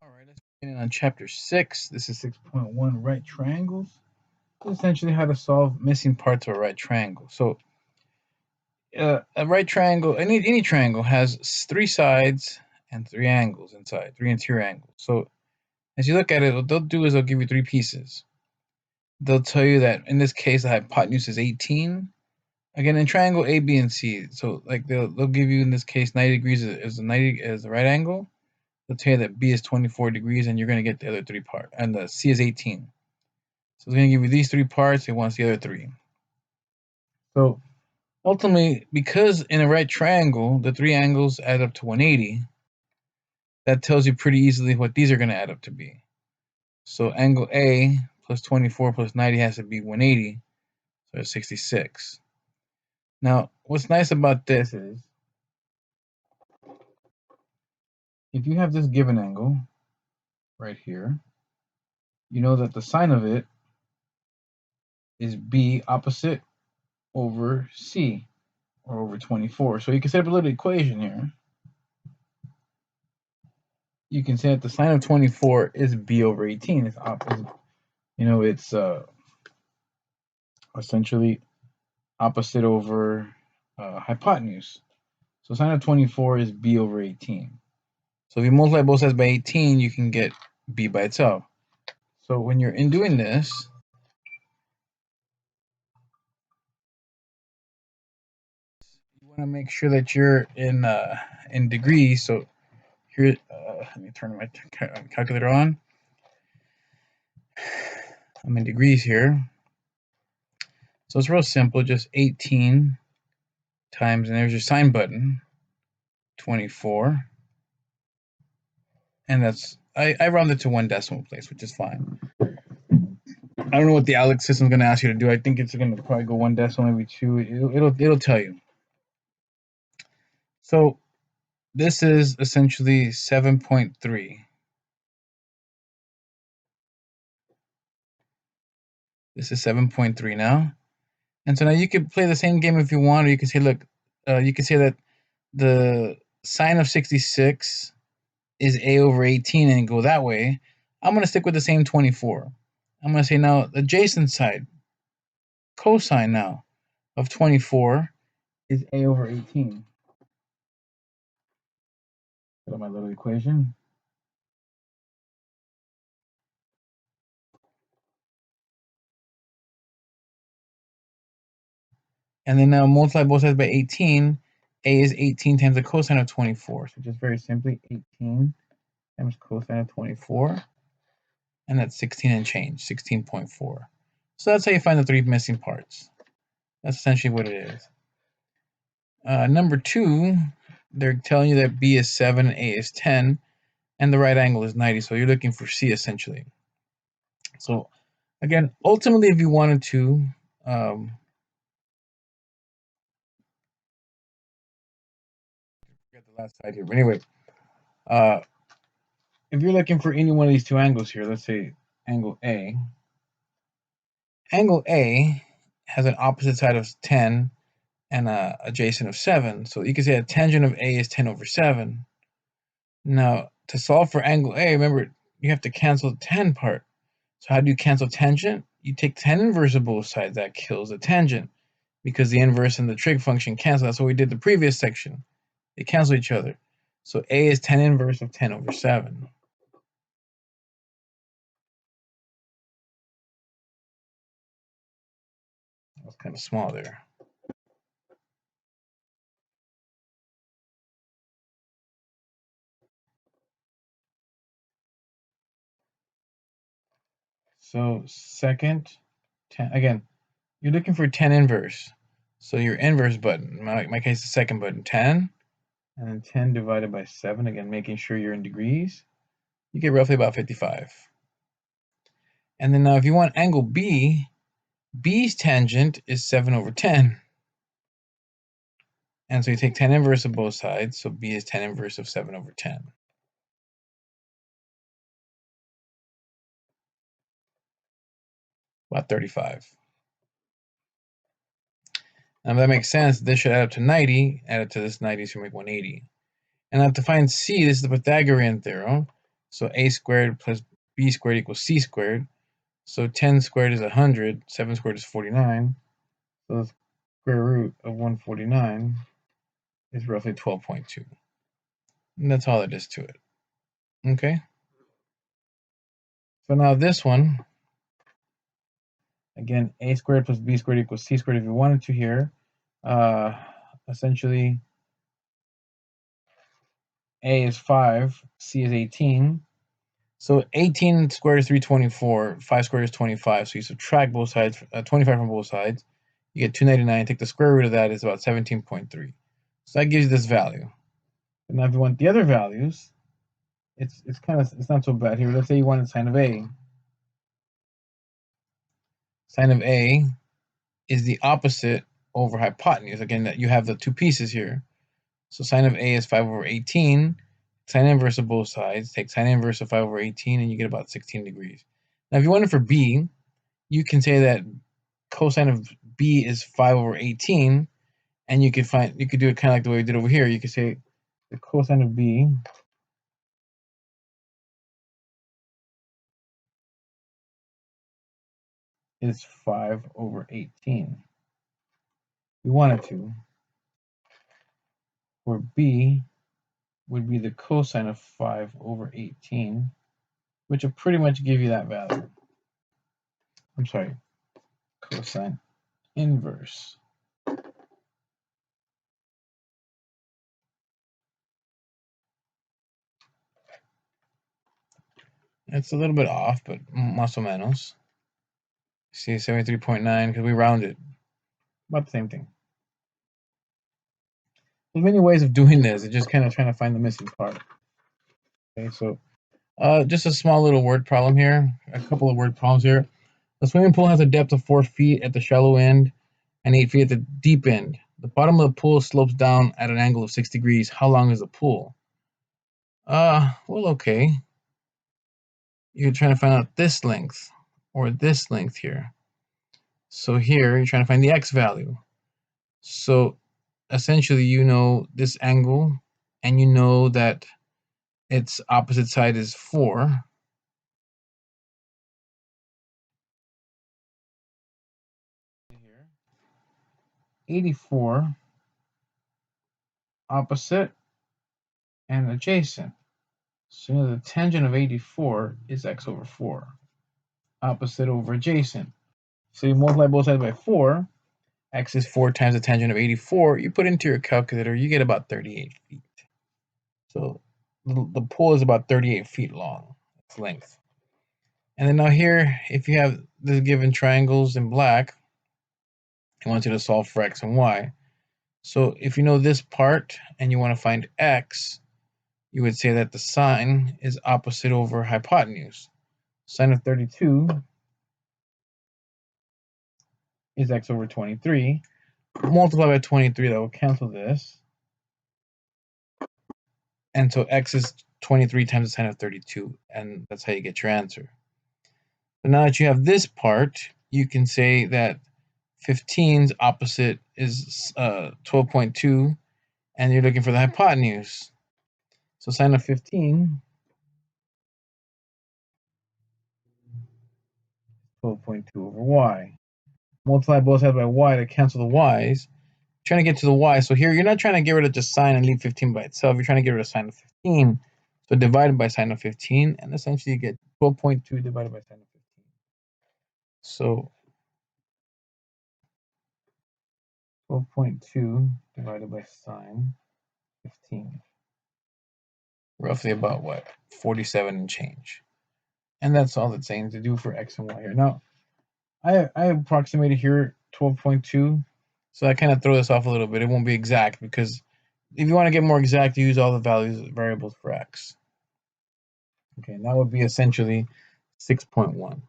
All right, let's begin on chapter 6. This is 6.1 right triangles. Essentially, how to solve missing parts of a right triangle. So, a right triangle, any triangle has three sides and three angles inside, three interior angles. So, as you look at it, what they'll do is they'll give you three pieces. They'll tell you that in this case, the hypotenuse is 18. Again, in triangle A, B, and C. So, like they'll give you in this case 90 degrees is the right angle. They'll tell you that B is 24 degrees, and you're going to get the other three parts, and the C is 18. So it's going to give you these three parts. It wants the other three. So ultimately, because in a right triangle, the three angles add up to 180, that tells you pretty easily what these are going to add up to be. So angle A plus 24 plus 90 has to be 180, so it's 66. Now, what's nice about this is, if you have this given angle right here, you know that the sine of it is B opposite over C, or over 24. So you can set up a little equation here. You can say that the sine of 24 is B over 18. It's essentially opposite over hypotenuse. So sine of 24 is B over 18. So if you multiply both sides by 18, you can get B by itself. So when you're in doing this, you want to make sure that you're in degrees. So here, let me turn my calculator on. I'm in degrees here. So it's real simple, just 18 times, and there's your sine button, 24. And I rounded to one decimal place, which is fine. I don't know what the ALEKS system is going to ask you to do. I think it's going to probably go one decimal, maybe two. It'll tell you. So this is essentially 7.3. This is 7.3 now. And so now you could play the same game if you want, or you can say, look, you can say that the sine of 66 is A over 18 and go that way. I'm going to stick with the same 24. I'm going to say now the adjacent side, cosine now, of 24 is A over 18. Put up my little equation. And then now multiply both sides by 18. A is 18 times the cosine of 24. So just very simply, 18 times cosine of 24. And that's 16 and change, 16.4. So that's how you find the three missing parts. That's essentially what it is. Number 2, they're telling you that B is 7, A is 10, and the right angle is 90. So you're looking for C essentially. So again, ultimately, if you wanted to, forget the last slide here. But anyway, if you're looking for any one of these two angles here, let's say angle A. Angle A has an opposite side of 10 and a adjacent of 7. So you can say a tangent of A is 10 over 7. Now, to solve for angle A, remember, you have to cancel the 10 part. So how do you cancel tangent? You take 10 inverse of both sides. That kills the tangent because the inverse and the trig function cancel. That's what we did the previous section. They cancel each other. So A is 10 inverse of 10 over 7. That's kind of small there. So second, 10, again, you're looking for 10 inverse. So your inverse button, in my case, the second button, 10, and then 10 divided by 7, again, making sure you're in degrees, you get roughly about 55. And then now if you want angle B, B's tangent is 7 over 10. And so you take 10 inverse of both sides, so B is 10 inverse of 7 over 10. About 35. Now if that makes sense, this should add up to 90, add it to this 90, so you make 180. And now to find C, this is the Pythagorean theorem. So a squared plus b squared equals c squared. So 10 squared is 100, 7 squared is 49. So the square root of 149 is roughly 12.2. And that's all there is to it. Okay? So now this one, again, a squared plus b squared equals c squared if you wanted to here. Essentially, a is 5, c is 18. So 18 squared is 324, 5 squared is 25. So you subtract both sides, 25 from both sides. You get 299. Take the square root of that is about 17.3. So that gives you this value. And now if you want the other values, it's not so bad here. Let's say you wanted sine of a. Sine of a is the opposite over hypotenuse. Again, that you have the two pieces here. So sine of a is 5 over 18. Sine inverse of both sides. Take sine inverse of 5 over 18, and you get about 16 degrees. Now, if you want it for b, you can say that cosine of b is 5 over 18, and you could do it kind of like the way we did over here. You could say the cosine of b is 5 over 18. We wanted to. Where b would be the cosine of 5 over 18, which will pretty much give you that value. I'm sorry, cosine inverse. It's a little bit off, but más o menos. See, 73.9 because we rounded. About the same thing. There's many ways of doing this. It's just kind of trying to find the missing part. Okay, so just a small little word problem here. A couple of word problems here. The swimming pool has a depth of 4 feet at the shallow end and 8 feet at the deep end. The bottom of the pool slopes down at an angle of 6 degrees. How long is the pool? Well, okay. You're trying to find out this length or this length here. So here you're trying to find the x value. So essentially you know this angle and you know that its opposite side is 4. 84 opposite and adjacent. So you know the tangent of 84 is x over 4. Opposite over adjacent. So you multiply both sides by 4. X is 4 times the tangent of 84. You put into your calculator, you get about 38 feet. So the pool is about 38 feet long, its length. And then now here, if you have the given triangles in black, it wants you to solve for x and y. So if you know this part and you want to find x, you would say that the sine is opposite over hypotenuse. Sine of 32 is x over 23. Multiply by 23, that will cancel this. And so x is 23 times the sine of 32, and that's how you get your answer. So now that you have this part, you can say that 15's opposite is 12.2, and you're looking for the hypotenuse. So sine of 15, 12.2 over y. Multiply both sides by y to cancel the y's. Trying to get to the y. So here, you're not trying to get rid of just sine and leave 15 by itself. You're trying to get rid of sine of 15. So divided by sine of 15, and essentially you get 12.2 divided by sine of 15. So 12.2 divided by sine 15. Roughly about what? 47 and change. And that's all it's saying to do for x and y here. Now, I approximated here 12.2. So I kind of throw this off a little bit. It won't be exact because if you want to get more exact, you use all the values variables for x. Okay, and that would be essentially 6.1.